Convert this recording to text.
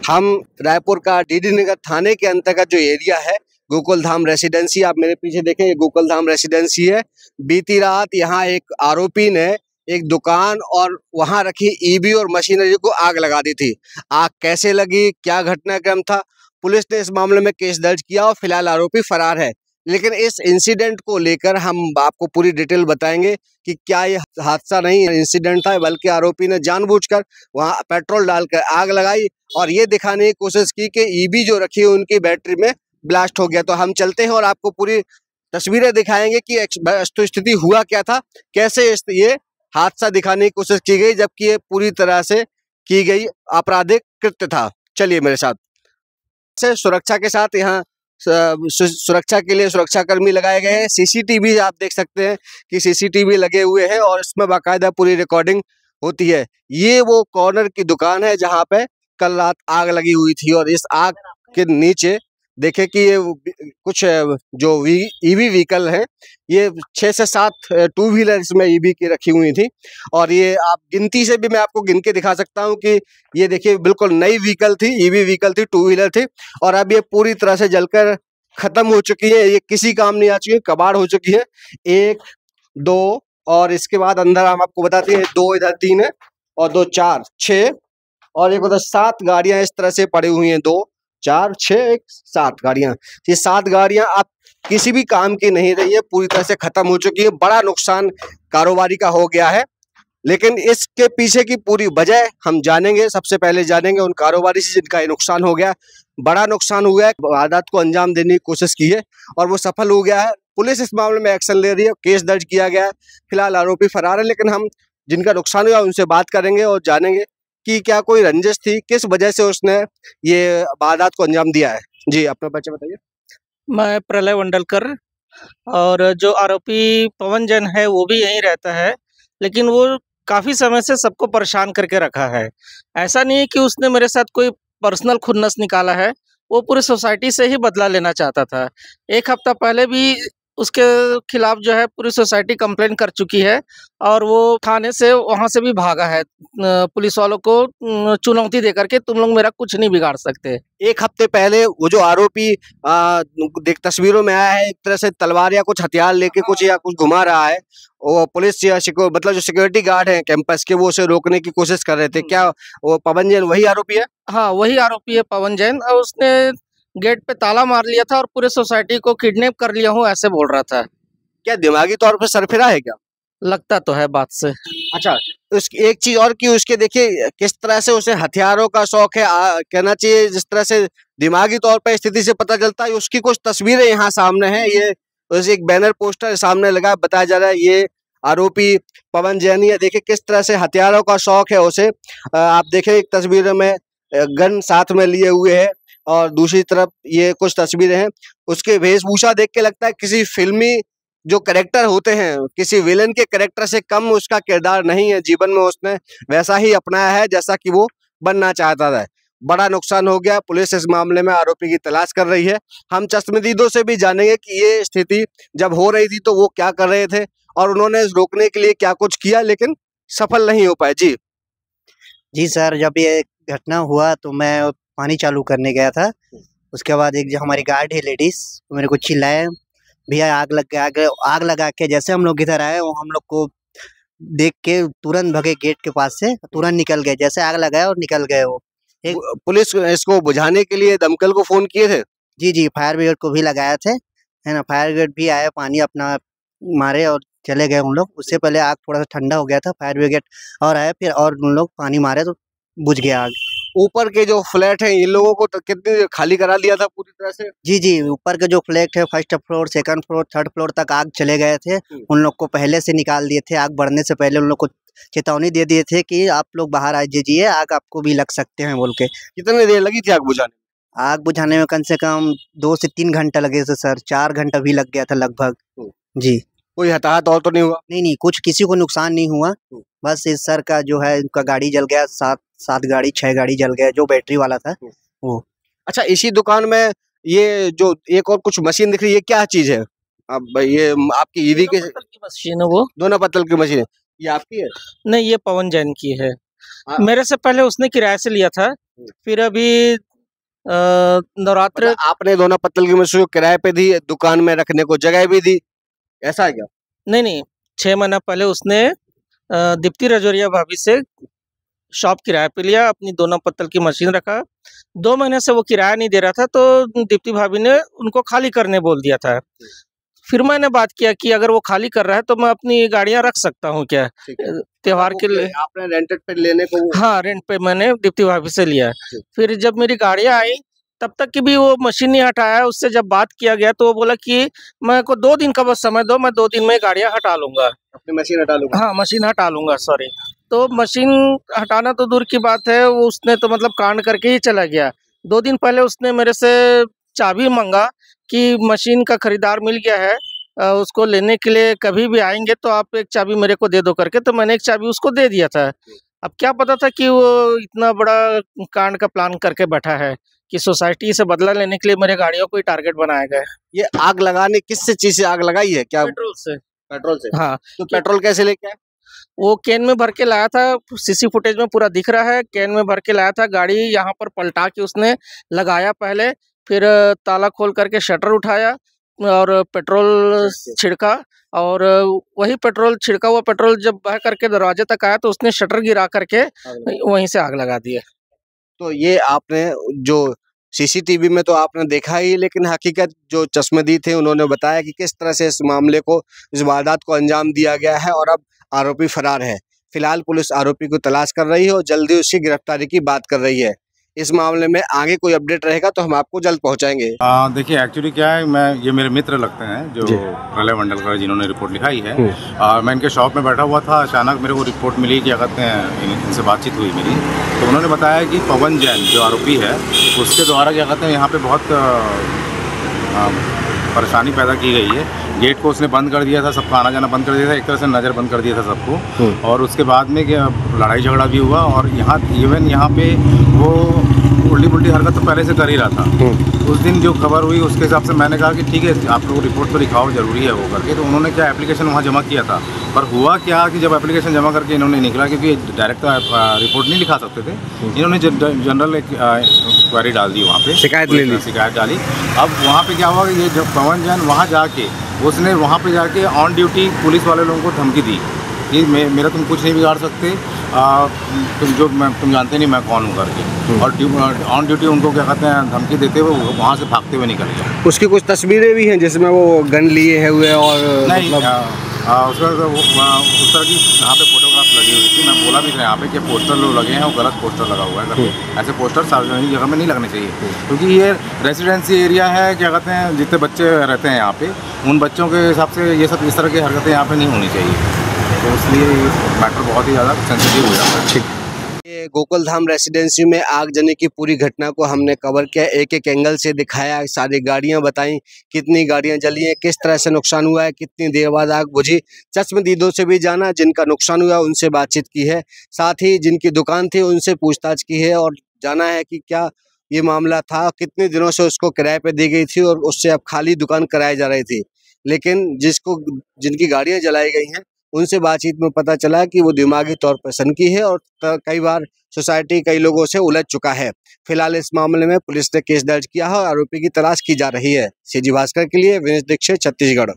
हम रायपुर का डीडी नगर थाने के अंतर्गत जो एरिया है गोकुल धाम रेसिडेंसी, आप मेरे पीछे देखें, ये गोकुल धाम रेसिडेंसी है। बीती रात यहाँ एक आरोपी ने एक दुकान और वहां रखी ईबी और मशीनरी को आग लगा दी थी। आग कैसे लगी, क्या घटनाक्रम था, पुलिस ने इस मामले में केस दर्ज किया और फिलहाल आरोपी फरार है। लेकिन इस इंसिडेंट को लेकर हम आपको पूरी डिटेल बताएंगे कि क्या ये हादसा नहीं इंसिडेंट था, बल्कि आरोपी ने जानबूझकर वहां पेट्रोल डालकर आग लगाई और ये दिखाने की कोशिश की कि ईबी जो रखी है उनकी बैटरी में ब्लास्ट हो गया। तो हम चलते हैं और आपको पूरी तस्वीरें दिखाएंगे कि वस्तुस्थिति हुआ क्या था, कैसे ये हादसा दिखाने की कोशिश की गई, जबकि ये पूरी तरह से की गई आपराधिक कृत्य था। चलिए मेरे साथ। से सुरक्षा के साथ यहाँ सुरक्षा के लिए सुरक्षाकर्मी लगाए गए हैं। सीसीटीवी आप देख सकते हैं कि सीसीटीवी लगे हुए हैं और इसमें बाकायदा पूरी रिकॉर्डिंग होती है। ये वो कॉर्नर की दुकान है जहाँ पे कल रात आग लगी हुई थी और इस आग के नीचे देखे कि ये कुछ जो ईवी व्हीकल है, ये 6 से 7 टू व्हीलर इसमें ईवी की रखी हुई थी और ये आप गिनती से भी मैं आपको गिन के दिखा सकता हूँ कि ये देखिए बिल्कुल नई व्हीकल थी, ईवी व्हीकल थी, टू व्हीलर थी और अब ये पूरी तरह से जलकर खत्म हो चुकी है। ये किसी काम नहीं आ चुकी है, कबाड़ हो चुकी है। 1 2 और इसके बाद अंदर हम आपको बताते हैं 2 इधर 3 है और 2 4 6 और एक उधर 7 गाड़ियां इस तरह से पड़ी हुई हैं। 2 4 6 7 गाड़ियां, ये 7 गाड़ियां आप किसी भी काम की नहीं रही है, पूरी तरह से खत्म हो चुकी है। बड़ा नुकसान कारोबारी का हो गया है, लेकिन इसके पीछे की पूरी वजह हम जानेंगे। सबसे पहले जानेंगे उन कारोबारी से जिनका ये नुकसान हो गया। बड़ा नुकसान हुआ है, वारदात को अंजाम देने की कोशिश की है और वो सफल हो गया है। पुलिस इस मामले में एक्शन ले रही है, केस दर्ज किया गया है। फिलहाल आरोपी फरार है, लेकिन हम जिनका नुकसान हुआ उनसे बात करेंगे और जानेंगे कि क्या कोई रंजिश थी, किस वजह से उसने ये वारदात को अंजाम दिया है। जी, अपना परिचय बताइए। मैं प्रलय वंडलकर, और जो आरोपी पवन जैन है वो भी यहीं रहता है, लेकिन वो काफ़ी समय से सबको परेशान करके रखा है। ऐसा नहीं है कि उसने मेरे साथ कोई पर्सनल खुन्नस निकाला है, वो पूरी सोसाइटी से ही बदला लेना चाहता था। 1 हफ्ता पहले भी उसके खिलाफ जो है पूरी सोसाइटी कंप्लेंट कर चुकी है और वो थाने से वहाँ से भी भागा है पुलिस वालों को चुनौती देकर के, तुम लोग मेरा कुछ नहीं बिगाड़ सकते। 1 हफ्ते पहले वो जो आरोपी देख तस्वीरों में आया है, एक तरह से तलवार या कुछ हथियार लेके कुछ घुमा रहा है, वो पुलिस या मतलब जो सिक्योरिटी गार्ड हैं कैंपस के, वो उसे रोकने की कोशिश कर रहे थे। क्या वो पवन जैन वही आरोपी है? हाँ, वही आरोपी है पवन जैन, और उसने गेट पे ताला मार लिया था और पूरे सोसाइटी को किडनैप कर लिया हूँ ऐसे बोल रहा था। क्या दिमागी तौर पर सरफिरा है क्या? लगता तो है बात से। अच्छा, उसकी एक चीज और की उसके देखिए किस तरह से उसे हथियारों का शौक है, कहना चाहिए जिस तरह से दिमागी तौर पर स्थिति से पता चलता है। उसकी कुछ तस्वीरें यहाँ सामने हैं, ये उसे एक बैनर पोस्टर सामने लगा, बताया जा रहा है ये आरोपी पवन जैन है। देखिए किस तरह से हथियारों का शौक है उसे। आप देखें एक तस्वीर में गन साथ में लिए हुए है और दूसरी तरफ ये कुछ तस्वीरें हैं। उसके वेशभूषा देख के लगता है किसी फिल्मी जो कैरेक्टर होते हैं, किसी विलेन के कैरेक्टर से कम उसका किरदार नहीं है। जीवन में उसने वैसा ही अपनाया है जैसा कि वो बनना चाहता था। बड़ा नुकसान हो गया। पुलिस इस मामले में आरोपी की तलाश कर रही है। हम चश्मदीदों से भी जानेंगे कि ये स्थिति जब हो रही थी तो वो क्या कर रहे थे और उन्होंने रोकने के लिए क्या कुछ किया, लेकिन सफल नहीं हो पाए। जी जी सर, जब ये घटना हुआ तो मैं पानी चालू करने गया था। उसके बाद एक जो हमारी गार्ड है लेडीज, मेरे को चिल्लाए, भैया आग लग गया। आग लगा के जैसे हम लोग इधर आए, वो हम लोग को देख के तुरंत भगे गेट के पास से, तुरंत निकल गए। जैसे आग लगाया और निकल गए वो। एक पुलिस इसको बुझाने के लिए दमकल को फोन किए थे? जी, फायर ब्रिगेड को भी लगाया थे, है ना। फायर ब्रिगेड भी आया, पानी अपना मारे और चले गए उन लोग। उससे पहले आग थोड़ा सा ठंडा हो गया था, फायर ब्रिगेड और आया, फिर और उन लोग पानी मारे तो बुझ गया आग। ऊपर के जो फ्लैट हैं इन लोगों को तो कितनी खाली करा दिया था पूरी तरह से? जी, ऊपर के जो फ्लैट है, 1st floor, 2nd floor, 3rd floor तक आग चले गए थे। उन लोग को पहले से निकाल दिए थे। आग बढ़ने से पहले उन लोग को चेतावनी दे दिए थे कि आप लोग बाहर आ जाइए, आग आपको भी लग सकते हैं बोल के। कितनी देर लगी थी आग बुझाने में? आग बुझाने में कम से कम 2 से 3 घंटा लगे थे सर। 4 घंटा भी लग गया था लगभग। जी। कोई हताहत और तो नहीं हुआ? नहीं, कुछ किसी को नुकसान नहीं हुआ। बस इस सर का जो है उनका गाड़ी जल गया, 7 गाड़ी 6 गाड़ी जल गया, जो बैटरी वाला था वो। अच्छा, इसी दुकान में ये जो एक और कुछ मशीन दिख रही है, ये क्या चीज है? अब ये आपकी ईवी के की मशीन है वो। दोनों पत्तल की मशीन है, ये आपकी है? नहीं, ये पवन जैन की है। हाँ। मेरे से पहले उसने किराए से लिया था, फिर अभी नवरात्र मतलब आपने दोनों पत्तल की मशीन को किराए पे दी, दुकान में रखने को जगह भी दी, ऐसा है क्या? नहीं 6 महीना पहले उसने दीप्ति रजौरिया भाभी से शॉप किराए पे लिया, अपनी दोनों पत्तल की मशीन रखा। 2 महीने से वो किराया नहीं दे रहा था, तो दीप्ति भाभी ने उनको खाली करने बोल दिया था। फिर मैंने बात किया कि अगर वो खाली कर रहा है तो मैं अपनी गाड़ियां रख सकता हूँ क्या, त्योहार के लिए। आपने रेंटेड पे लेने को हाँ, रेंट पे मैंने दीप्ति भाभी से लिया। फिर जब मेरी गाड़ियां आई तब तक की भी वो मशीन नहीं हटाया। उससे जब बात किया गया तो वो बोला कि मेरे को 2 दिन का बस समय दो, मैं 2 दिन में गाड़ियां हटा लूंगा, अपनी मशीन हटा लूंगा। हाँ मशीन हटा लूंगा, सॉरी। तो मशीन हटाना तो दूर की बात है, वो उसने तो मतलब कांड करके ही चला गया। 2 दिन पहले उसने मेरे से चाबी मांगा कि मशीन का खरीदार मिल गया है, उसको लेने के लिए कभी भी आएंगे तो आप एक चाबी मेरे को दे दो करके। तो मैंने एक चाबी उसको दे दिया था। अब क्या पता था कि वो इतना बड़ा कांड का प्लान करके बैठा है कि सोसाइटी से बदला लेने के लिए मेरे गाड़ियों को ही टारगेट बनाया गया है। ये आग लगाने किस चीज से आग लगाई है क्या? पेट्रोल से। पेट्रोल से? हाँ, तो पेट्रोल कैसे लेके आए? वो कैन में भर के लाया था, सीसी फुटेज में पूरा दिख रहा है। कैन में भर के लाया था, गाड़ी यहाँ पर पलटा के उसने लगाया पहले, फिर ताला खोल करके शटर उठाया और पेट्रोल छिड़का। और वही पेट्रोल, छिड़का हुआ पेट्रोल जब बह करके दरवाजे तक आया तो उसने शटर गिरा करके वहीं से आग लगा दी है। तो ये आपने जो सीसीटीवी में तो आपने देखा ही, लेकिन हकीकत जो चश्मदीद थे उन्होंने बताया कि किस तरह से इस मामले को, इस वारदात को अंजाम दिया गया है और अब आरोपी फरार है। फिलहाल पुलिस आरोपी को तलाश कर रही है और जल्दी उसकी गिरफ्तारी की बात कर रही है। इस मामले में आगे कोई अपडेट रहेगा तो हम आपको जल्द पहुंचाएंगे। देखिए एक्चुअली क्या है, ये मेरे मित्र लगते हैं जो प्रलय वंडलकर जिन्होंने रिपोर्ट लिखाई है। मैं इनके शॉप में बैठा हुआ था, अचानक मेरे को रिपोर्ट मिली, क्या कहते हैं, इनसे बातचीत हुई मेरी, तो उन्होंने बताया कि पवन जैन जो आरोपी है उसके द्वारा क्या कहते हैं यहाँ पे बहुत परेशानी पैदा की गई है। गेट को उसने बंद कर दिया था, सबका आना जाना बंद कर दिया था, एक तरह से नज़र बंद कर दिया था सबको। और उसके बाद में क्या लड़ाई झगड़ा भी हुआ और यहाँ पे वो उल्टी पुल्टी हरकत तो पहले से कर ही रहा था। उस दिन जो खबर हुई उसके हिसाब से मैंने कहा कि ठीक है आप लोग रिपोर्ट तो लिखाओ, ज़रूरी है वो करके। तो उन्होंने क्या एप्लीकेशन वहाँ जमा किया था, पर हुआ क्या कि जब एप्लीकेशन जमा करके इन्होंने निकला, क्योंकि डायरेक्ट रिपोर्ट नहीं लिखा सकते थे, इन्होंने जनरल एक क्वेरी डाल दी, वहाँ पे शिकायत डाली। अब वहाँ पे क्या हुआ कि ये जब पवन जैन वहाँ जाके उसने वहाँ पे जाके ऑन ड्यूटी पुलिस वाले लोगों को धमकी दी कि मेरा तुम कुछ नहीं बिगाड़ सकते, तुम जानते नहीं मैं कौन हूँ करके। और ऑन ड्यूटी उनको क्या कहते हैं धमकी देते हुए वहाँ से भागते हुए निकल गया। उसकी कुछ तस्वीरें भी हैं जिसमें वो गन लिए हुए और नहीं उसका उस तरह की यहाँ पे फोटोग्राफ लगी हुई थी। मैं बोला भी था यहाँ पे कि पोस्टर लोग लगे हैं, वो गलत पोस्टर लगा हुआ है करके। ऐसे पोस्टर सार्वजनिक जगह में नहीं लगने चाहिए, क्योंकि ये रेजिडेंसी एरिया है, क्या कहते हैं, जितने बच्चे रहते हैं यहाँ पे, उन बच्चों के हिसाब से ये सब इस तरह की हरकतें यहाँ पे नहीं होनी चाहिए। तो इसलिए मैटर बहुत ही ज़्यादा सेंसिटिव हो जाता है। ठीक, ये गोकुल धाम रेसिडेंसी में आगजनी की पूरी घटना को हमने कवर किया, एक एक एंगल से दिखाया, सारी गाड़ियां बताई, कितनी गाड़ियां जली हैं, किस तरह से नुकसान हुआ है, कितनी देर बाद आग बुझी। चश्मदीदों से भी जाना, जिनका नुकसान हुआ उनसे बातचीत की है, साथ ही जिनकी दुकान थी उनसे पूछताछ की है और जाना है कि क्या ये मामला था, कितने दिनों से उसको किराए पे दी गई थी और उससे अब खाली दुकान कराई जा रही थी। लेकिन जिनकी गाड़ियां जलाई गई हैं उनसे बातचीत में पता चला कि वो दिमागी तौर पर सनकी है और कई बार सोसाइटी कई लोगों से उलझ चुका है। फिलहाल इस मामले में पुलिस ने केस दर्ज किया है और आरोपी की तलाश की जा रही है। सीजी भास्कर के लिए विनेश दीक्षित, छत्तीसगढ़।